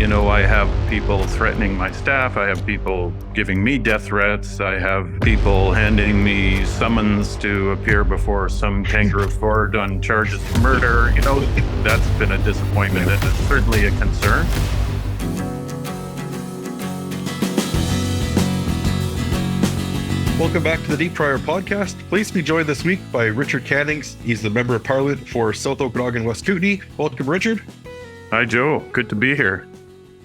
I have people threatening my staff. I have people giving me death threats. I have people handing me summons to appear before some kangaroo court on charges of murder. That's been a disappointment and it's certainly a concern. Welcome back to the Deep Fryer podcast. Pleased to be joined this week by Richard Cannings. He's the Member of Parliament for South Okanagan-West Kootenay. Welcome, Richard. Hi, Joe. Good to be here.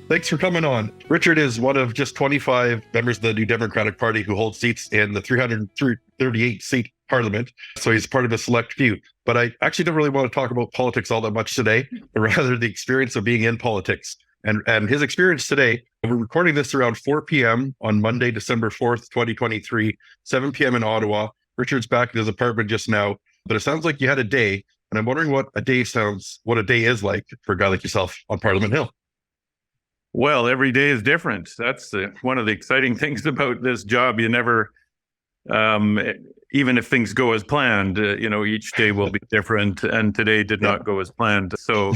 Thanks for coming on. Richard is one of just 25 members of the New Democratic Party who hold seats in the 338-seat parliament. So he's part of a select few. But I actually don't really want to talk about politics all that much today, but rather the experience of being in politics. And his experience today, we're recording this around 4 p.m. on Monday, December 4th, 2023, 7 p.m. in Ottawa. Richard's back in his apartment just now, but it sounds like you had a day. And I'm wondering what a day is like for a guy like yourself on Parliament Hill. Well, every day is different. That's one of the exciting things about this job. You never, even if things go as planned, each day will be different. And today did not go as planned. So,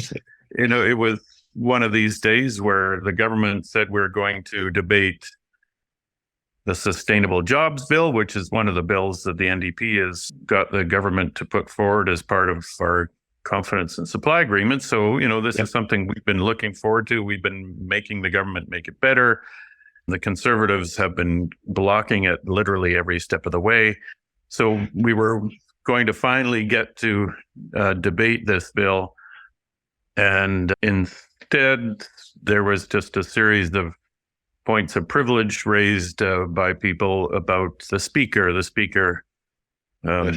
it was one of these days where the government said we're going to debate the Sustainable Jobs Bill, which is one of the bills that the NDP has got the government to put forward as part of our confidence and supply agreement. So, this is something we've been looking forward to. We've been making the government make it better. The Conservatives have been blocking it literally every step of the way. So we were going to finally get to debate this bill. And instead, there was just a series of points of privilege raised by people about the speaker. The speaker, a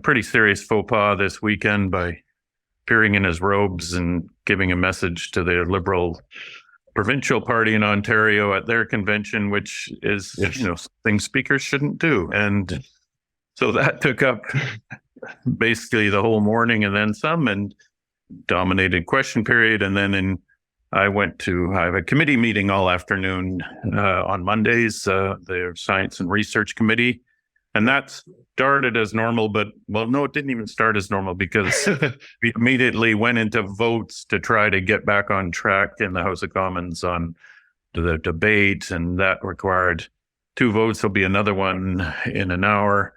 pretty serious faux pas this weekend by appearing in his robes and giving a message to the Liberal provincial party in Ontario at their convention, which is, something speakers shouldn't do. And so that took up basically the whole morning and then some, and dominated question period. And then I have a committee meeting all afternoon on Mondays, the Science and Research Committee. And that started as normal, but, it didn't even start as normal because we immediately went into votes to try to get back on track in the House of Commons on the debate. And that required 2 votes. There'll be another one in an hour.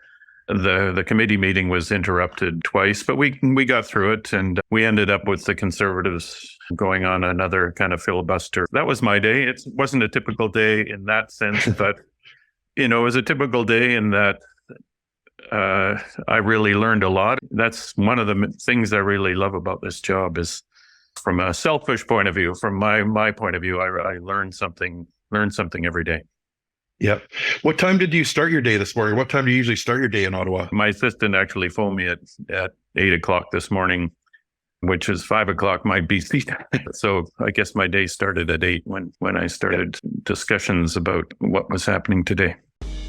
The committee meeting was interrupted twice, but we got through it, and we ended up with the Conservatives going on another kind of filibuster. That was my day. It wasn't a typical day in that sense, but it was a typical day in that I really learned a lot. That's one of the things I really love about this job is, from a selfish point of view, from my point of view, I learn something every day. Yep. What time did you start your day this morning? What time do you usually start your day in Ottawa? My assistant actually phoned me at 8 o'clock this morning, which is 5 o'clock my BC time. So I guess my day started at 8 when I started discussions about what was happening today.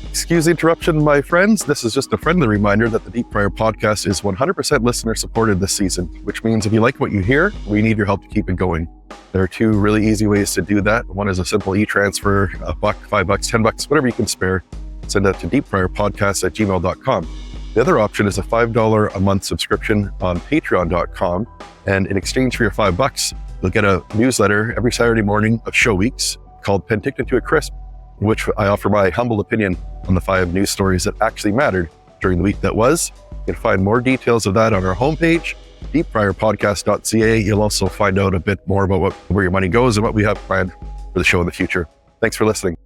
Excuse the interruption, my friends. This is just a friendly reminder that the Deep Fryer podcast is 100% listener supported this season, which means if you like what you hear, we need your help to keep it going. There are 2 really easy ways to do that. One is a simple e-transfer, $1, $5, $10, whatever you can spare. Send that to deepfryerpodcast@gmail.com. The other option is a $5 a month subscription on patreon.com. And in exchange for your $5, you'll get a newsletter every Saturday morning of show weeks called Penticton to a Crisp, in which I offer my humble opinion on the 5 news stories that actually mattered during the week that was. You can find more details of that on our homepage, deepfryerpodcast.ca. You'll also find out a bit more about where your money goes and what we have planned for the show in the future. Thanks for listening.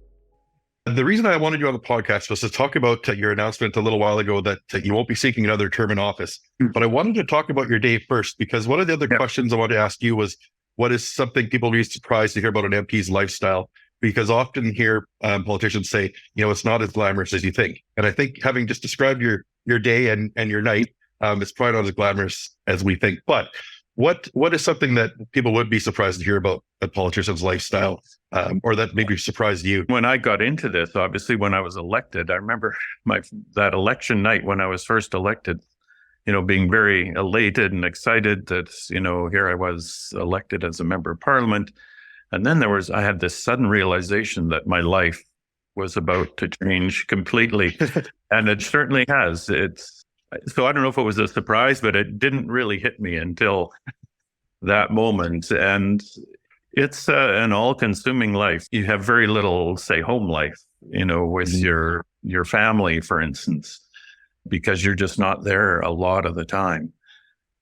The reason I wanted you on the podcast was to talk about your announcement a little while ago that you won't be seeking another term in office. But I wanted to talk about your day first, because one of the other questions I wanted to ask you was, what is something people will be surprised to hear about an MP's lifestyle? Because often hear politicians say, it's not as glamorous as you think. And I think having just described your day and your night, it's probably not as glamorous as we think. But what is something that people would be surprised to hear about a politician's lifestyle, or that maybe surprised you? When I got into this, obviously, when I was elected, I remember that election night when I was first elected, being very elated and excited that, here I was elected as a member of Parliament. And then I had this sudden realization that my life was about to change completely. And it certainly has. So I don't know if it was a surprise, but it didn't really hit me until that moment. And It's an all-consuming life. You have very little, say, home life, with your family, for instance, because you're just not there a lot of the time.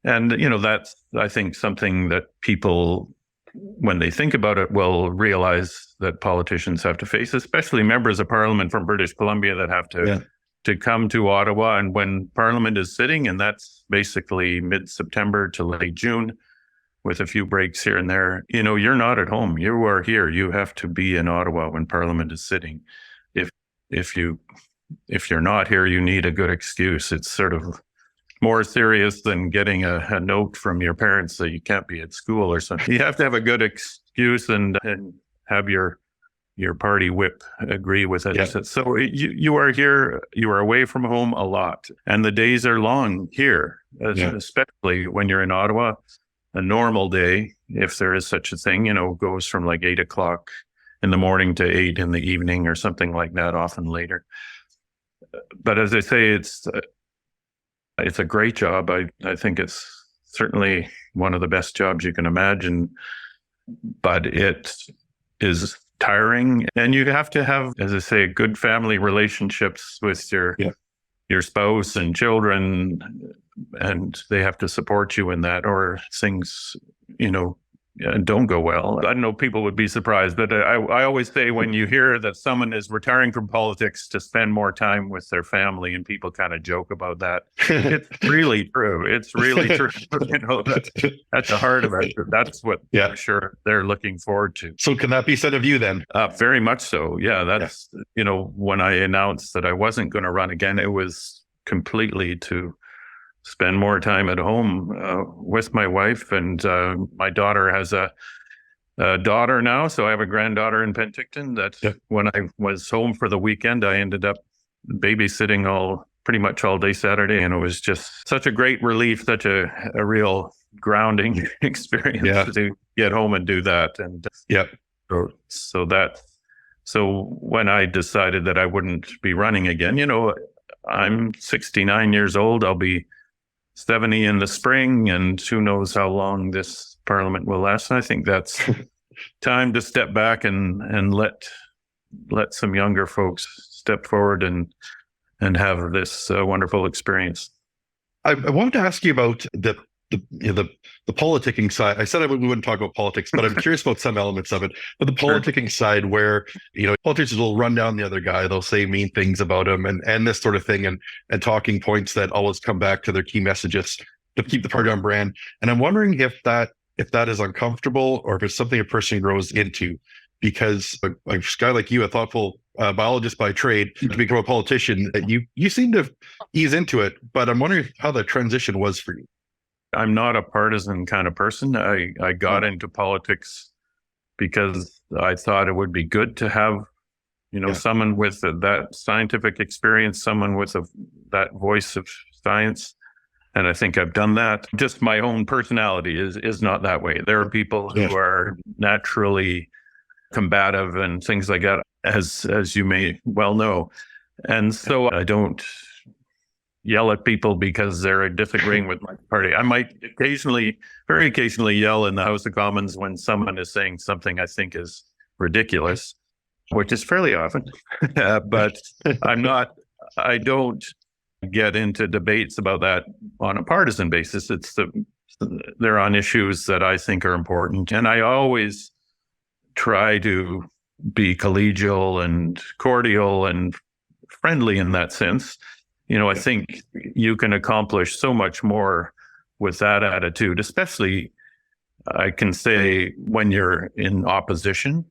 And, that's, I think, something that people, when they think about it, will realize that politicians have to face, especially members of parliament from British Columbia that have to come to Ottawa. And when parliament is sitting, and that's basically mid-September to late June, with a few breaks here and there, you're not at home. You are here. You have to be in Ottawa when parliament is sitting. If you're not here, you need a good excuse. It's sort of more serious than getting a note from your parents that you can't be at school or something. You have to have a good excuse and have your party whip agree with it. Yeah. So you are here, you are away from home a lot, and the days are long here, especially when you're in Ottawa. A normal day, if there is such a thing, goes from like 8 o'clock in the morning to 8 in the evening or something like that, often later. But as I say, it's a great job. I think it's certainly one of the best jobs you can imagine, but it is tiring, and you have to have, as I say, good family relationships with your spouse and children, and they have to support you in that, or things, don't go well. I don't know, people would be surprised, but I always say when you hear that someone is retiring from politics to spend more time with their family, and people kind of joke about that, it's really true. It's really true. That's the heart of it. That's what I'm sure they're looking forward to. So can that be said of you then? Very much so. Yeah, that's, when I announced that I wasn't going to run again, it was completely to spend more time at home with my wife, and my daughter has a daughter now, so I have a granddaughter in Penticton. That when I was home for the weekend, I ended up babysitting pretty much all day Saturday, and it was just such a great relief, such a real grounding experience to get home and do that. And so when I decided that I wouldn't be running again, I'm 69 years old. I'll be 70 in the spring, and who knows how long this parliament will last. And I think that's time to step back and let some younger folks step forward and have this wonderful experience. I wanted to ask you about the politicking side. I said we wouldn't talk about politics, but I'm curious about some elements of it. But the politicking side, where politicians will run down the other guy, they'll say mean things about him, and this sort of thing, and talking points that always come back to their key messages to keep the party on brand. And I'm wondering if that is uncomfortable, or if it's something a person grows into. Because a guy like you, a thoughtful biologist by trade, to become a politician, you seem to ease into it. But I'm wondering how the transition was for you. I'm not a partisan kind of person. I got into politics because I thought it would be good to have, someone with that scientific experience, someone with that voice of science. And I think I've done that. Just my own personality is not that way. There are people who are naturally combative and things like that, as you may well know. And so I don't yell at people because they're disagreeing with my party. I might very occasionally yell in the House of Commons when someone is saying something I think is ridiculous, which is fairly often. But I don't get into debates about that on a partisan basis. They're on issues that I think are important. And I always try to be collegial and cordial and friendly in that sense. I think you can accomplish so much more with that attitude, especially I can say when you're in opposition,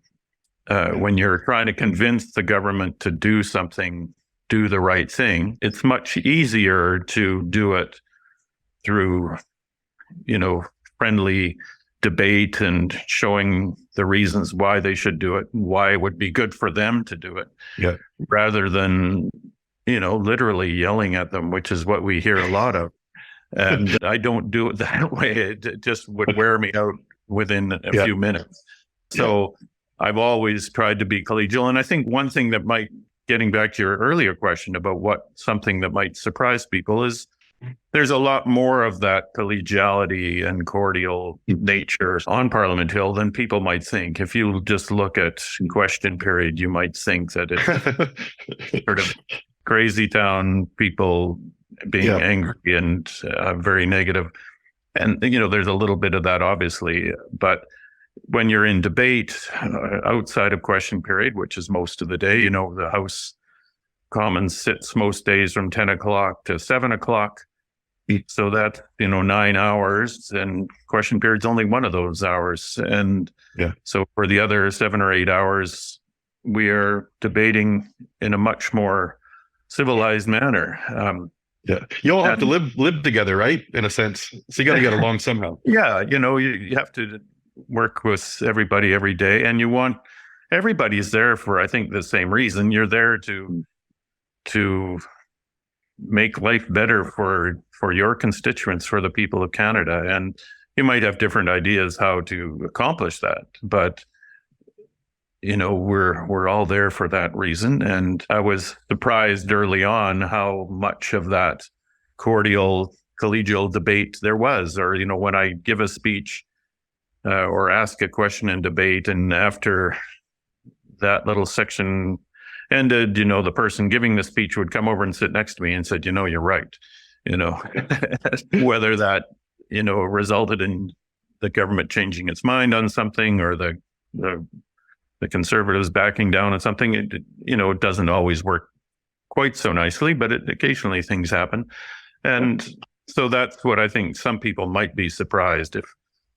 when you're trying to convince the government to do something, do the right thing. It's much easier to do it through, friendly debate and showing the reasons why they should do it, why it would be good for them to do it, rather than literally yelling at them, which is what we hear a lot of. And I don't do it that way. It just would wear me out within a few minutes. So I've always tried to be collegial. And I think one thing that getting back to your earlier question about something that might surprise people is, there's a lot more of that collegiality and cordial nature on Parliament Hill than people might think. If you just look at question period, you might think that it's sort of crazy town, people being angry and very negative. And, there's a little bit of that, obviously. But when you're in debate outside of question period, which is most of the day, the House Commons sits most days from 10 o'clock to 7 o'clock. So that's, 9 hours, and question period's only one of those hours. And so for the other 7 or 8 hours, we are debating in a much more civilized manner. You all have to live together, right? In a sense. So you got to get along somehow. Yeah. You have to work with everybody every day, and everybody's there for, I think, the same reason. You're there to make life better for your constituents, for the people of Canada. And you might have different ideas how to accomplish that, but we're all there for that reason. And I was surprised early on how much of that cordial, collegial debate there was. Or, when I give a speech or ask a question in debate, and after that little section ended, the person giving the speech would come over and sit next to me and said, you're right. Whether that, resulted in the government changing its mind on something, or the Conservatives backing down on something, it doesn't always work quite so nicely, but occasionally things happen. And so that's what I think some people might be surprised. If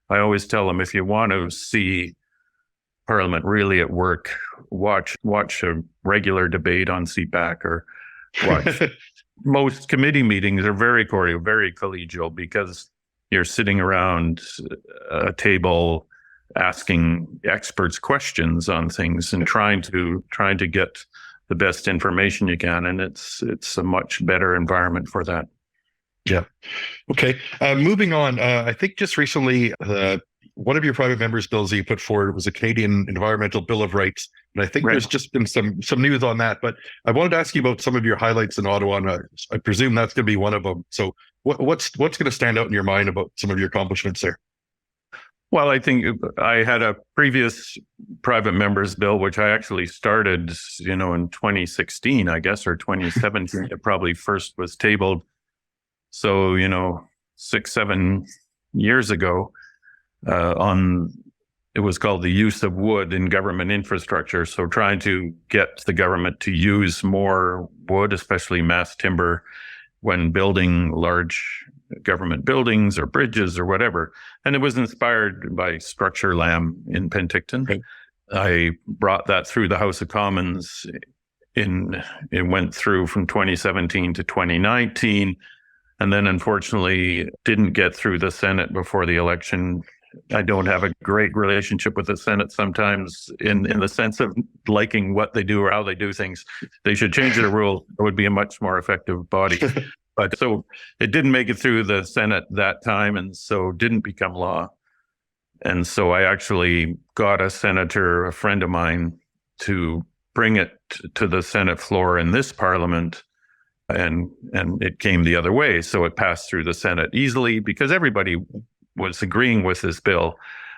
I always tell them, if you want to see Parliament really at work, watch a regular debate on CPAC, or watch. Most committee meetings are very cordial, very collegial, because you're sitting around a table asking experts questions on things and trying to get the best information you can, and it's a much better environment for that. Yeah. Okay. Moving on. I think just recently, one of your private members' bills that you put forward was a Canadian Environmental Bill of Rights, and I think there's just been some news on that. But I wanted to ask you about some of your highlights in Ottawa, and I presume that's going to be one of them. So, what's going to stand out in your mind about some of your accomplishments there? Well, I think I had a previous private member's bill, which I actually started, in 2016, I guess, or 2017. It probably first was tabled. So, 6-7 years ago, it was called the use of wood in government infrastructure. So trying to get the government to use more wood, especially mass timber, when building large government buildings or bridges or whatever. And it was inspired by Structure Lamb in Penticton. Okay. I brought that through the House of Commons. It went through from 2017 to 2019. And then unfortunately didn't get through the Senate before the election. I don't have a great relationship with the Senate sometimes in the sense of liking what they do or how they do things. They should change the rule. It would be a much more effective body. But so it didn't make it through the Senate that time, and so didn't become law. And so I actually got a senator, a friend of mine, to bring it to the Senate floor in this Parliament. And it came the other way. So it passed through the Senate easily because everybody was agreeing with this bill.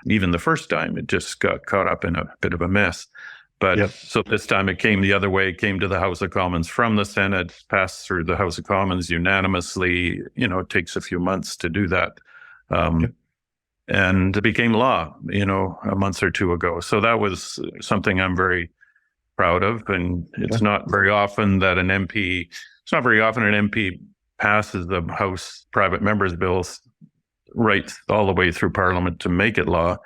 Even the first time, it just got caught up in a bit of a mess. But So this time it came the other way, came to the House of Commons from the Senate, passed through the House of Commons unanimously. It takes a few months to do that. And it became law, a month or two ago. So that was something I'm very proud of. And it's not very often that an MP passes the House private members' bills right all the way through Parliament to make it law.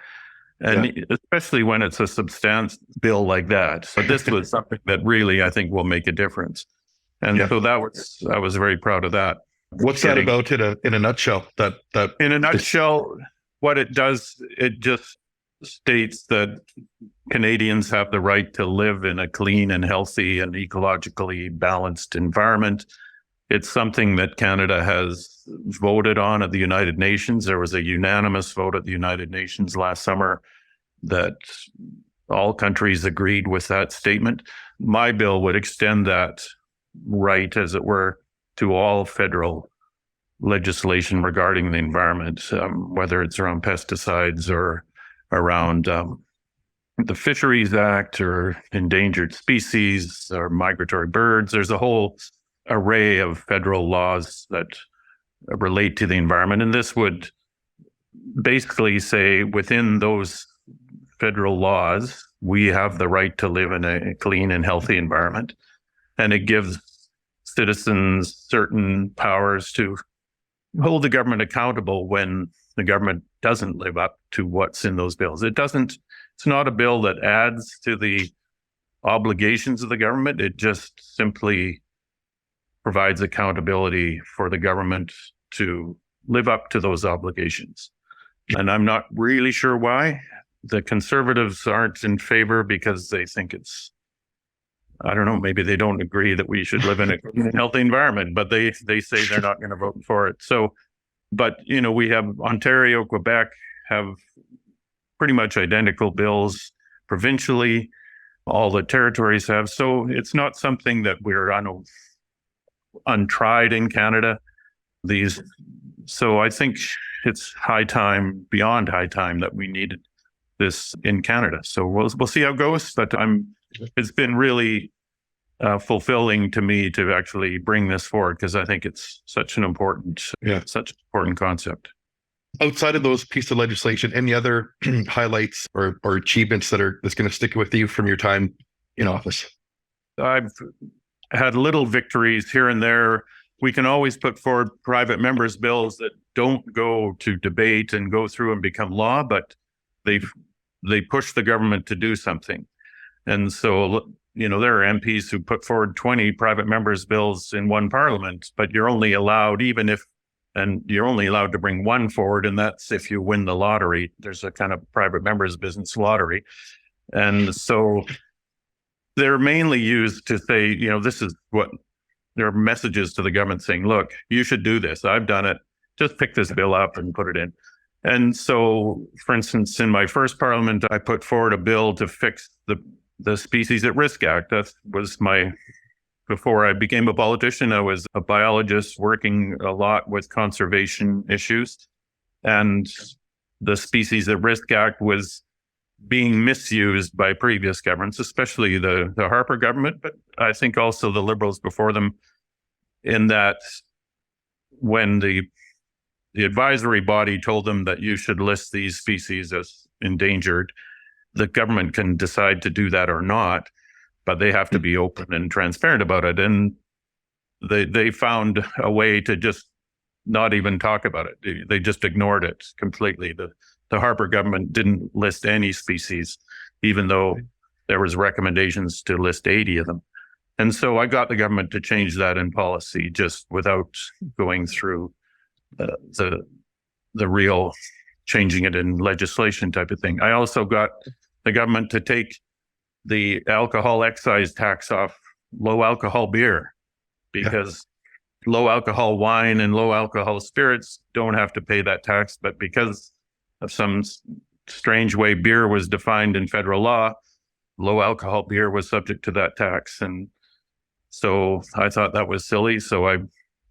And especially when it's a substantive bill like that. But this was something that really, I think, will make a difference. And so I was very proud of that. What's that about in a nutshell? That in a nutshell, what it does, it just states that Canadians have the right to live in a clean and healthy and ecologically balanced environment. It's something that Canada has voted on at the United Nations. There was a unanimous vote at the United Nations last summer that all countries agreed with that statement. My bill would extend that right, as it were, to all federal legislation regarding the environment, whether it's around pesticides or around the Fisheries Act or endangered species or migratory birds. There's a whole array of federal laws that relate to the environment. And this would basically say within those federal laws, we have the right to live in a clean and healthy environment. And it gives citizens certain powers to hold the government accountable when the government doesn't live up to what's in those bills. It's not a bill that adds to the obligations of the government. It just simply provides accountability for the government to live up to those obligations. And I'm not really sure why. The Conservatives aren't in favor because they think I don't know, maybe they don't agree that we should live in a healthy environment, but they say they're not going to vote for it. So, but, we have Ontario, Quebec have pretty much identical bills provincially. All the territories have. So it's not something that we're untried in Canada. So I think it's beyond high time that we needed this in Canada. So we'll see how it goes. But it's been really fulfilling to me to actually bring this forward because I think it's such an important concept. Outside of those pieces of legislation, any other highlights or achievements that's going to stick with you from your time in office? I've had little victories here and there. We can always put forward private members' bills that don't go to debate and go through and become law, but they push the government to do something. And so, there are MPs who put forward 20 private members' bills in one parliament, but you're only allowed to bring one forward, and that's if you win the lottery. There's a kind of private members' business lottery. And so they're mainly used to say, this is what there are messages to the government saying, look, you should do this. I've done it. Just pick this bill up and put it in. And so, for instance, in my first parliament, I put forward a bill to fix the Species at Risk Act. That was before I became a politician, I was a biologist working a lot with conservation issues. And the Species at Risk Act was being misused by previous governments, especially the Harper government, but I think also the Liberals before them, in that when the advisory body told them that you should list these species as endangered, the government can decide to do that or not, but they have to be open and transparent about it. And they found a way to just not even talk about it. They just ignored it completely. The Harper government didn't list any species, even though there was recommendations to list 80 of them. And so I got the government to change that in policy just without going through the real changing it in legislation type of thing. I also got the government to take the alcohol excise tax off low alcohol beer, because low alcohol wine and low alcohol spirits don't have to pay that tax. But because of some strange way beer was defined in federal law, low alcohol beer was subject to that tax. And so I thought that was silly. So I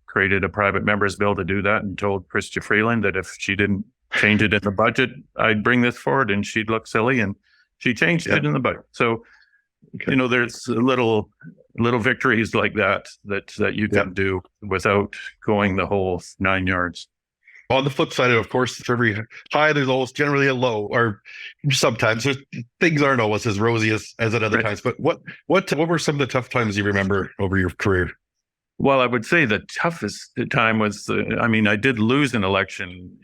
created a private members bill to do that and told Chrystia Freeland that if she didn't change it in the budget, I'd bring this forward and she'd look silly. And she changed it in the budget. So, there's little victories like that you can do without going the whole 9 yards. On the flip side, of course, for every high, there's always generally a low, or sometimes things aren't always as rosy as at other times. But what were some of the tough times you remember over your career? Well, I would say the toughest time was, I did lose an election.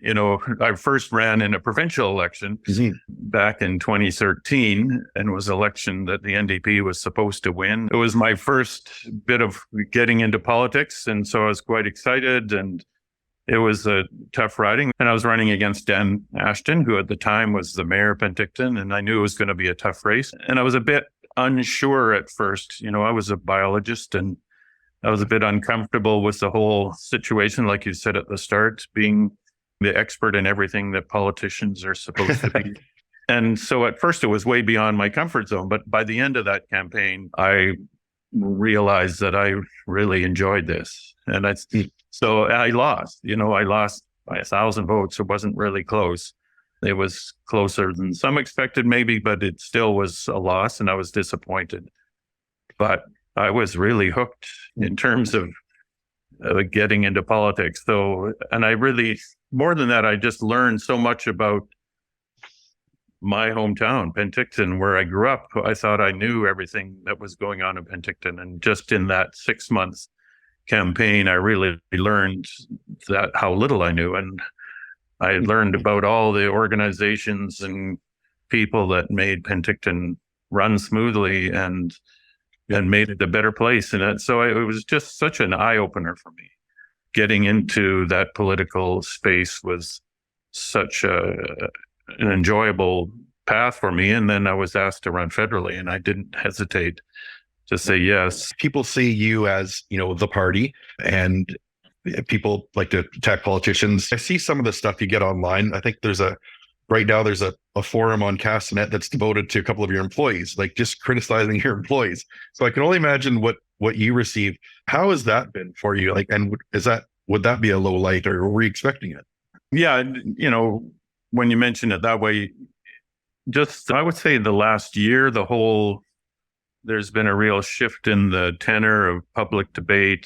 I first ran in a provincial election back in 2013, and it was an election that the NDP was supposed to win. It was my first bit of getting into politics, and so I was quite excited, and it was a tough riding. And I was running against Dan Ashton, who at the time was the mayor of Penticton, and I knew it was going to be a tough race. And I was a bit unsure at first. I was a biologist, and I was a bit uncomfortable with the whole situation, like you said at the start, being the expert in everything that politicians are supposed to be. And so at first it was way beyond my comfort zone. But by the end of that campaign, I realized that I really enjoyed this. And So I lost, I lost by 1,000 votes. It wasn't really close. It was closer than some expected, maybe, but it still was a loss, and I was disappointed. But I was really hooked in terms of getting into politics. So, and I really, more than that, I just learned so much about my hometown, Penticton, where I grew up. I thought I knew everything that was going on in Penticton. And just in that 6 months campaign, I really learned that how little I knew. And I learned about all the organizations and people that made Penticton run smoothly and made it a better place. And so it was just such an eye opener for me. Getting into that political space was such an enjoyable path for me. And then I was asked to run federally, and I didn't hesitate to say yes. People see you as, the party, and people like to attack politicians. I see some of the stuff you get online. I think right now there's a forum on Castanet that's devoted to a couple of your employees, like just criticizing your employees. So I can only imagine what you receive. How has that been for you? Like, and would that be a low light, or were you expecting it? Yeah. When you mention it that way, I would say the last year, there's been a real shift in the tenor of public debate.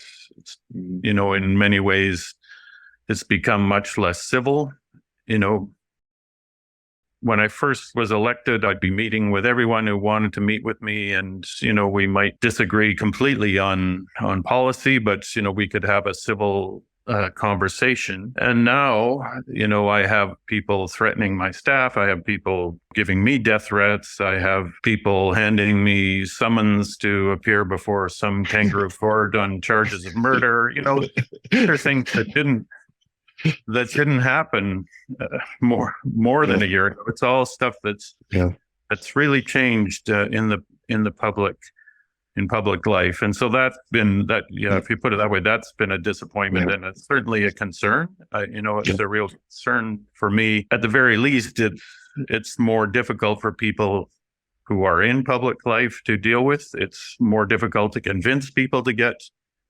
In many ways, it's become much less civil. When I first was elected, I'd be meeting with everyone who wanted to meet with me, and we might disagree completely on policy, but we could have a civil conversation. And now, I have people threatening my staff. I have people giving me death threats. I have people handing me summons to appear before some kangaroo court on charges of murder. These are things that didn't happen more than a year ago. It's all stuff that's really changed in the public life. And so that's been that, if you put it that way, that's been a disappointment, and it's certainly a concern. It's a real concern for me. At the very least, it's more difficult for people who are in public life to deal with. It's more difficult to convince people to get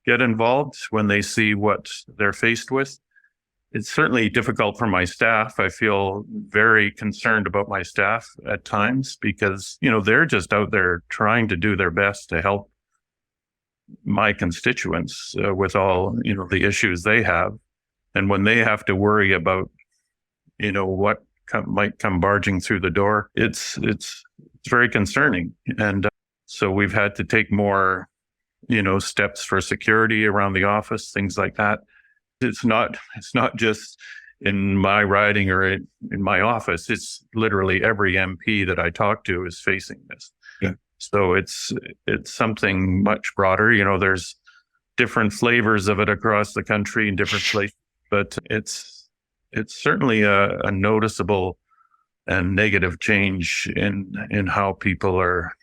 involved when they see what they're faced with. It's certainly difficult for my staff. I feel very concerned about my staff at times because, they're just out there trying to do their best to help my constituents with all, the issues they have. And when they have to worry about, what might come barging through the door, it's very concerning. And so we've had to take more, steps for security around the office, things like that. It's not just in my riding or in my office. It's literally every MP that I talk to is facing this. Yeah. So it's something much broader. There's different flavors of it across the country in different places, but it's certainly a noticeable and negative change in how people are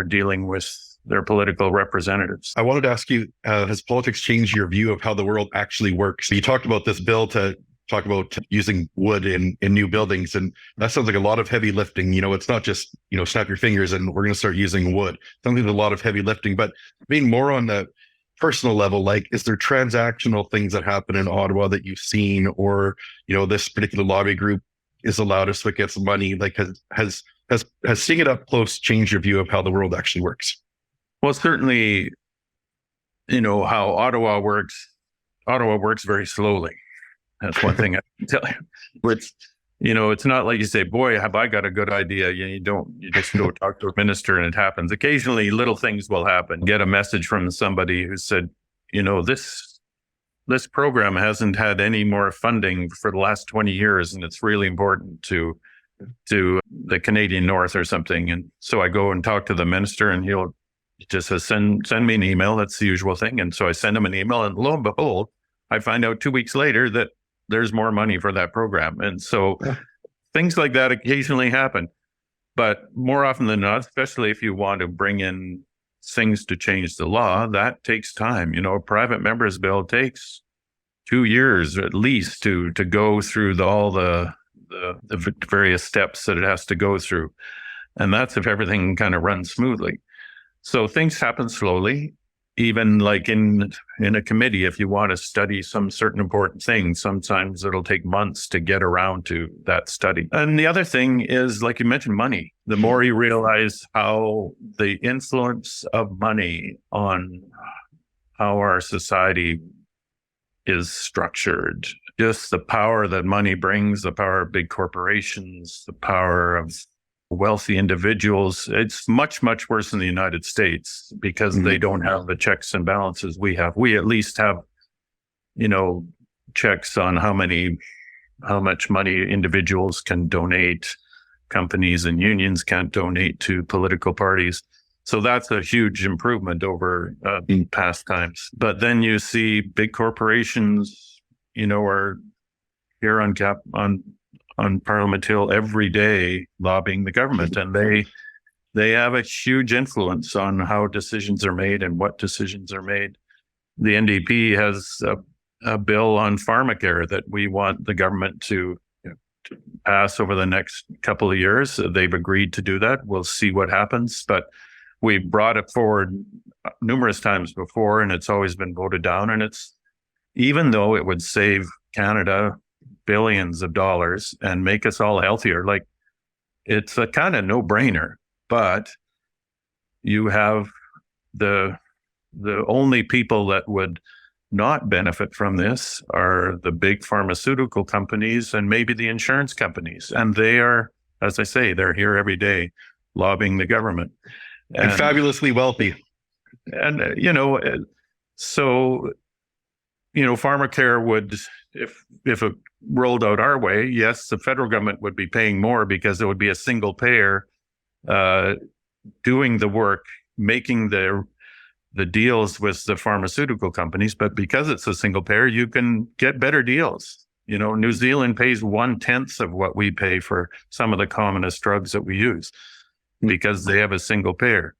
dealing with their political representatives. I wanted to ask you, has politics changed your view of how the world actually works? You talked about this bill to talk about using wood in new buildings, and that sounds like a lot of heavy lifting. It's not just, snap your fingers and we're going to start using wood. Sounds like a lot of heavy lifting, but being more on the personal level, like, is there transactional things that happen in Ottawa that you've seen, or, this particular lobby group is allowed to get some money? Like, has seeing it up close changed your view of how the world actually works? Well, certainly, how Ottawa works very slowly. That's one thing I can tell you. It's not like you say, boy, have I got a good idea. You just go talk to a minister and it happens. Occasionally, little things will happen. Get a message from somebody who said, this program hasn't had any more funding for the last 20 years, and it's really important to the Canadian North or something. And so I go and talk to the minister, and he'll just says, send me an email. That's the usual thing. And so I send him an email, and lo and behold, I find out 2 weeks later that there's more money for that program. And so things like that occasionally happen, but more often than not, especially if you want to bring in things to change the law, that takes time. A private member's bill takes 2 years at least to go through all the various steps that it has to go through. And that's if everything kind of runs smoothly. So things happen slowly. even like in a committee, if you want to study some certain important thing, sometimes it'll take months to get around to that study. And the other thing is, like you mentioned, money. The more you realize how the influence of money on how our society is structured, just the power that money brings, the power of big corporations, the power of wealthy individuals. It's much, much worse in the United States because they don't have the checks and balances we have. We at least have, checks on how much money individuals can donate. Companies and unions can't donate to political parties. So that's a huge improvement over past times. But then you see big corporations, are here on Parliament Hill every day lobbying the government, and they have a huge influence on how decisions are made and what decisions are made. The NDP has a bill on pharmacare that we want the government to pass over the next couple of years. They've agreed to do that. We'll see what happens, but we brought it forward numerous times before, and it's always been voted down. And it's, even though it would save Canada billions of dollars and make us all healthier, like, it's a kind of no-brainer. But you have the only people that would not benefit from this are the big pharmaceutical companies and maybe the insurance companies. And they are, as I say, they're here every day lobbying the government. And fabulously wealthy. And, so, pharmacare would, if it rolled out our way, yes, the federal government would be paying more because it would be a single payer doing the work, making the deals with the pharmaceutical companies. But because it's a single payer, you can get better deals. New Zealand pays 1/10 of what we pay for some of the commonest drugs that we use because they have a single payer.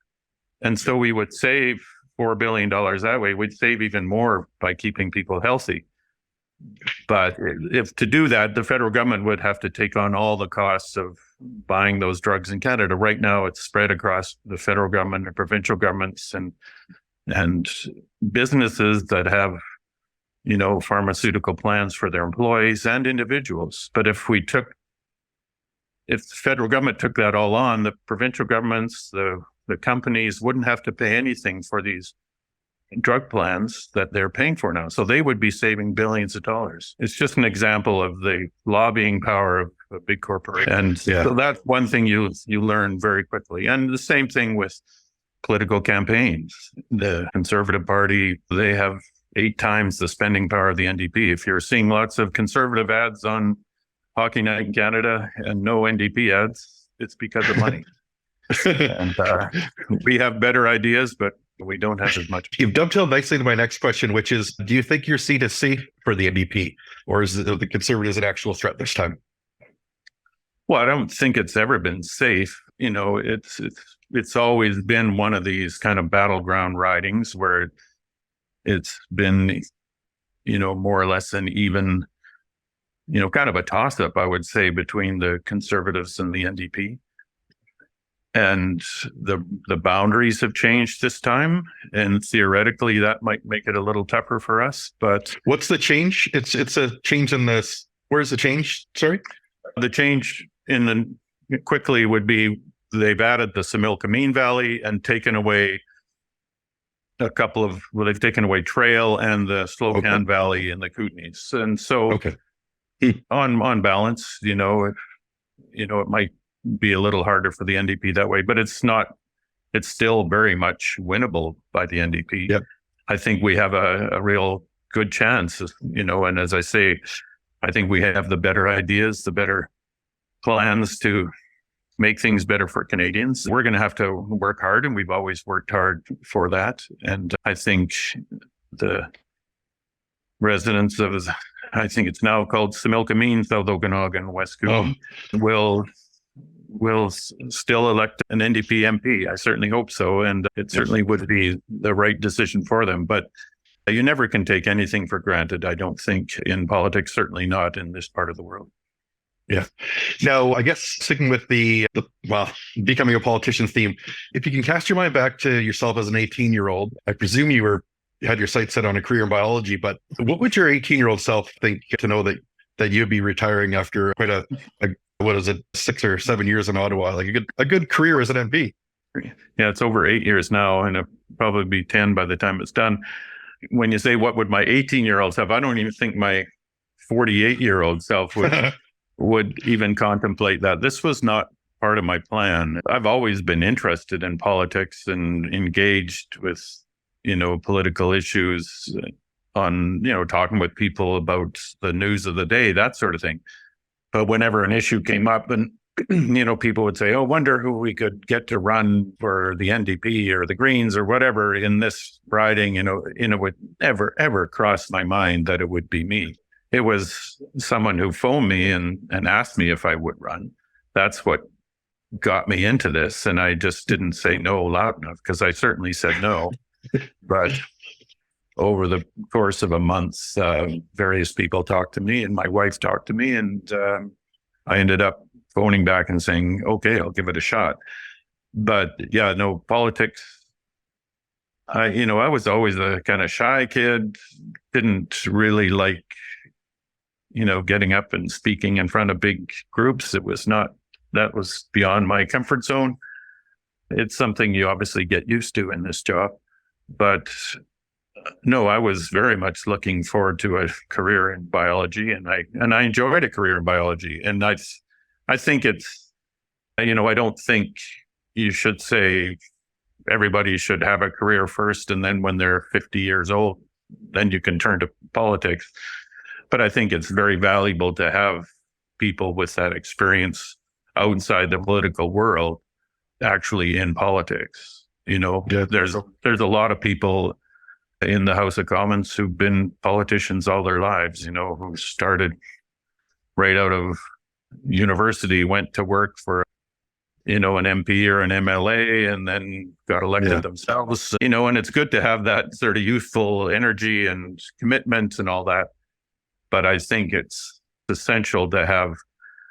And so we would save $4 billion that way. We'd save even more by keeping people healthy. But if to do that, the federal government would have to take on all the costs of buying those drugs in Canada. Right now, it's spread across the federal government and provincial governments and businesses that have, pharmaceutical plans for their employees and individuals. But if the federal government took that all on, the provincial governments, the companies wouldn't have to pay anything for these drug plans that they're paying for now. So they would be saving billions of dollars. It's just an example of the lobbying power of a big corporation. And so that's one thing you learn very quickly. And the same thing with political campaigns. The Conservative Party, they have 8 times the spending power of the NDP. If you're seeing lots of Conservative ads on Hockey Night in Canada and no NDP ads, it's because of money. And we have better ideas, but we don't have as much. You've dovetailed nicely to my next question, which is, do you think your seat is safe for the NDP, or is the Conservatives an actual threat this time? Well, I don't think it's ever been safe. It's always been one of these kind of battleground ridings where it's been, more or less an even, kind of a toss-up, I would say, between the Conservatives and the NDP. And the boundaries have changed this time, and theoretically that might make it a little tougher for us. But what's the change? It's a change in this. Where's the change? Sorry, the change quickly would be they've added the Similkameen Valley and taken away they've taken away Trail and the Slocan Valley in the Kootenays, and so on balance, it might be a little harder for the NDP that way, but it's still very much winnable by the NDP. Yep. I think we have a real good chance, and as I say, I think we have the better ideas, the better plans to make things better for Canadians. We're going to have to work hard, and we've always worked hard for that. And I think the residents of, I think it's now called Similkameen, South Okanagan-West Kootenay, will still elect an NDP MP. I certainly hope so. And it certainly would be the right decision for them. But you never can take anything for granted, I don't think, in politics, certainly not in this part of the world. Yeah. Now, I guess sticking with the becoming a politician theme, if you can cast your mind back to yourself as an 18-year-old, I presume you had your sights set on a career in biology, but what would your 18-year-old self think to know that you'd be retiring after quite a what is it, 6 or 7 years in Ottawa, like a good career as an MP? Yeah, it's over 8 years now, and it'll probably be 10 by the time it's done. When you say what would my 18-year-old self, I don't even think my 48-year-old self would even contemplate that. This was not part of my plan. I've always been interested in politics and engaged with, political issues on, talking with people about the news of the day, that sort of thing. But whenever an issue came up and, people would say, oh, wonder who we could get to run for the NDP or the Greens or whatever in this riding, it would never, ever cross my mind that it would be me. It was someone who phoned me and asked me if I would run. That's what got me into this. And I just didn't say no loud enough, because I certainly said no. But over the course of a month, various people talked to me and my wife talked to me, and I ended up phoning back and saying, okay, I'll give it a shot. But yeah, no, politics, I was always a kind of shy kid, didn't really like, getting up and speaking in front of big groups. That was beyond my comfort zone. It's something you obviously get used to in this job. But no, I was very much looking forward to a career in biology, and I enjoyed a career in biology. And I think it's, I don't think you should say everybody should have a career first, and then when they're 50 years old, then you can turn to politics. But I think it's very valuable to have people with that experience outside the political world actually in politics. Yeah. There's a lot of people in the House of Commons who've been politicians all their lives, who started right out of university, went to work for, an MP or an MLA, and then got elected themselves, and it's good to have that sort of youthful energy and commitment and all that. But I think it's essential to have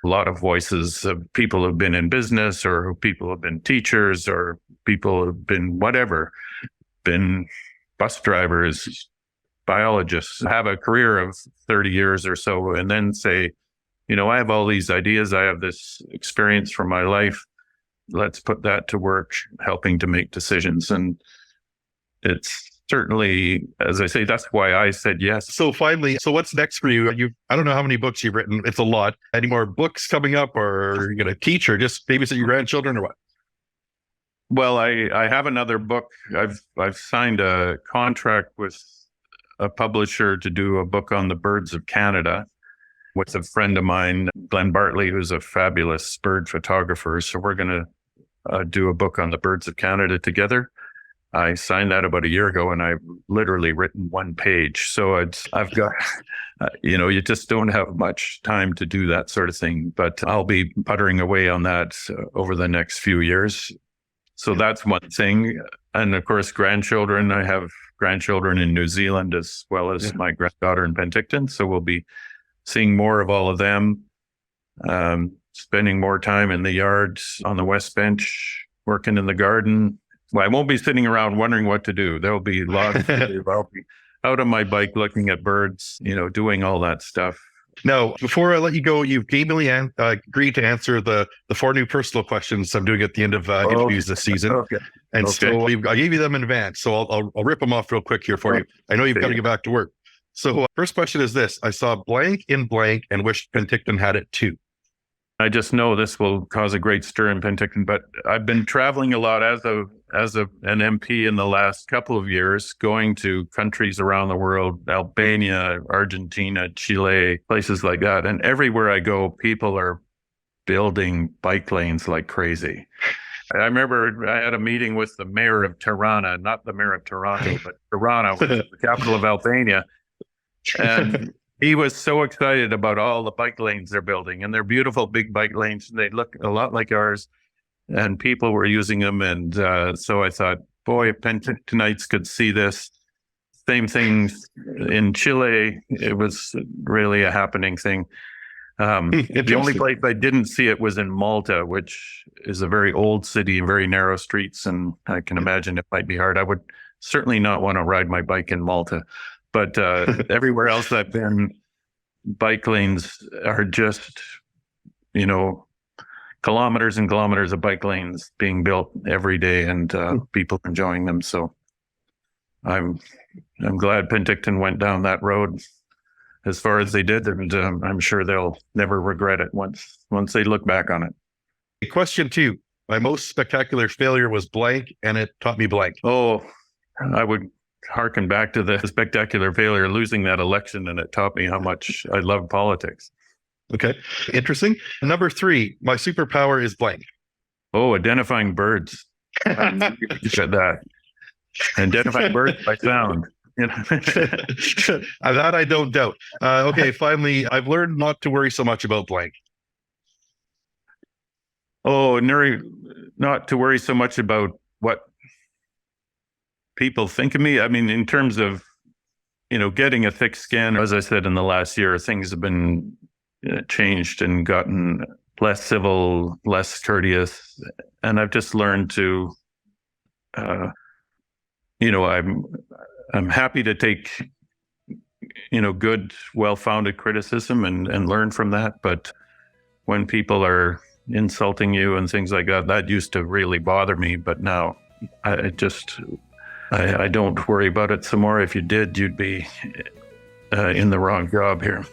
a lot of voices of people who've been in business, or people who've been teachers, or people who've been been bus drivers, biologists, have a career of 30 years or so, and then say, I have all these ideas, I have this experience from my life, let's put that to work helping to make decisions. And it's certainly, as I say, that's why I said yes. So finally, what's next for you? I don't know how many books you've written. It's a lot. Any more books coming up, or are you going to teach, or just babysit your grandchildren, or what? Well, I have another book. I've signed a contract with a publisher to do a book on the birds of Canada with a friend of mine, Glenn Bartley, who's a fabulous bird photographer. So we're going to do a book on the birds of Canada together. I signed that about a year ago, and I've literally written one page. So I've got, you just don't have much time to do that sort of thing. But I'll be puttering away on that over the next few years. So that's one thing. And of course, grandchildren. I have grandchildren in New Zealand as well as my granddaughter in Penticton. So we'll be seeing more of all of them, spending more time in the yard on the West Bench, working in the garden. Well, I won't be sitting around wondering what to do. There'll be lots to do. I'll be out on my bike looking at birds, doing all that stuff. Now, before I let you go, you've gamely agreed to answer the 4 new personal questions I'm doing at the end of interviews this season. Okay. And so I gave you them in advance. So I'll rip them off real quick here for you. I know you've got to get back to work. So first question is this: I saw blank in blank and wished Penticton had it too. I just know this will cause a great stir in Penticton, but I've been traveling a lot as an MP in the last couple of years, going to countries around the world, Albania, Argentina, Chile, places like that. And everywhere I go, people are building bike lanes like crazy. I remember I had a meeting with the mayor of Tirana, not the mayor of Toronto, but Tirana, which is the capital of Albania. And he was so excited about all the bike lanes they're building, and they're beautiful big bike lanes. And they look a lot like ours, and people were using them. And so I thought, boy, if Pentictonites could see this. Same thing in Chile. It was really a happening thing. The only Interesting. place I didn't see it was in Malta, which is a very old city, very narrow streets, and I can imagine it might be hard. I would certainly not want to ride my bike in Malta, but everywhere else I've been, bike lanes are just, kilometers and kilometers of bike lanes being built every day, and people enjoying them. So I'm glad Penticton went down that road as far as they did, and I'm sure they'll never regret it once they look back on it. Question 2. My most spectacular failure was blank, and it taught me blank. Oh, I would harken back to the spectacular failure, losing that election, and it taught me how much I love politics. Okay, interesting. Number 3, my superpower is blank. Oh, identifying birds. I'm good at that. Identifying birds by sound. That I don't doubt. Okay, finally, I've learned not to worry so much about blank. Oh, not to worry so much about what people think of me. I mean, in terms of, getting a thick skin, as I said, in the last year, things have been changed and gotten less civil, less courteous. And I've just learned to, I'm happy to take, good, well-founded criticism and learn from that. But when people are insulting you and things like that, that used to really bother me. But now I don't worry about it some more. If you did, you'd be in the wrong job here.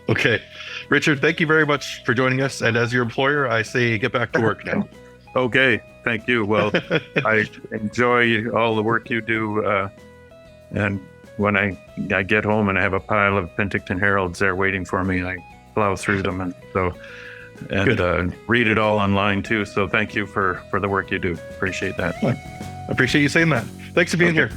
Okay. Richard, thank you very much for joining us. And as your employer, I say get back to work now. Okay. Thank you. Well, I enjoy all the work you do. And when I get home and I have a pile of Penticton Heralds there waiting for me, I plow through them and read it all online too. So thank you for the work you do. Appreciate that. I appreciate you saying that. Thanks for being here.